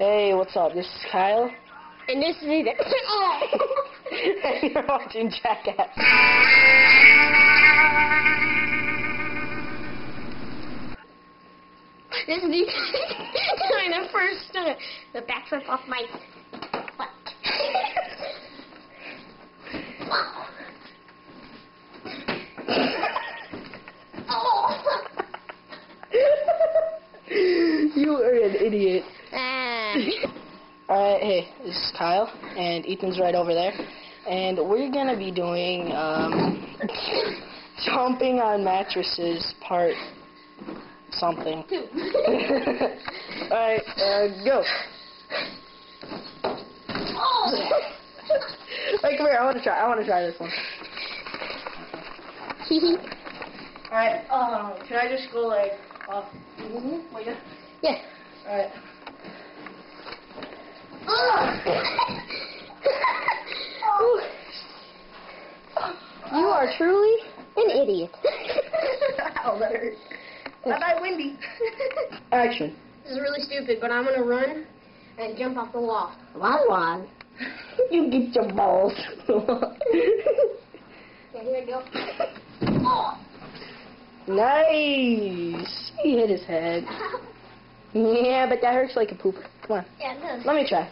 Hey, what's up? This is Kyle. And this is Ethan. And you're watching Jackass. This is Ethan doing the first the backflip off my butt. You are an idiot. Ah. Alright, hey, this is Kyle, and Ethan's right over there. And we're gonna be doing, jumping on mattresses, part something. 2. Alright, go. Hey, come here, I wanna try this one. Alright, can I just go, like, off? Like that? Yeah. Alright. You are truly an idiot. Ow, that hurt. Bye-bye, Wendy. Action. This is really stupid, but I'm gonna run and jump off the wall. One. You get your balls. Yeah, here we go. Oh. Nice. He hit his head. Yeah, but that hurts like a pooper. Come on. Yeah, it does. Let me try.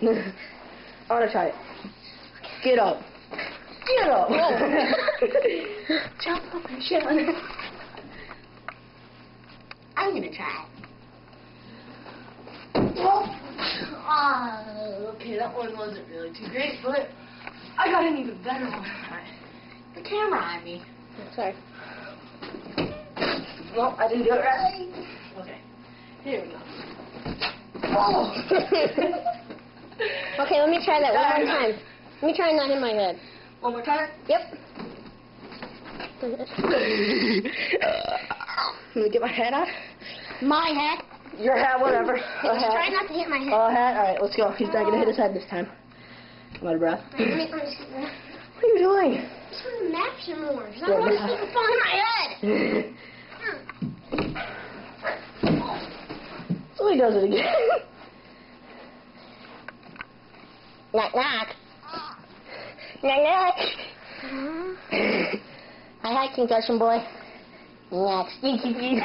I want to try it. Get up. Get up. Jump up and shit on it. I'm gonna try. Okay, that one wasn't really too great, but I got an even better one. Right. The camera on me. Sorry. Well, I didn't do it right. Okay. Here we go. Oh. Okay, let me try that one more time. Let me try and not hit my head. One more time? Yep. Let me get my hat on. My hat. Your hat, whatever. A hat. Try not to hit my head. A hat. All right, let's go. He's not gonna hit his head this time. I'm out of breath. Let me What are you doing? I'm just gonna match some more. Because I don't want to keep it falling in my head. So he does it again. Knock, knock. Knock, knock. Hi, concussion boy. Knock, stinky feet.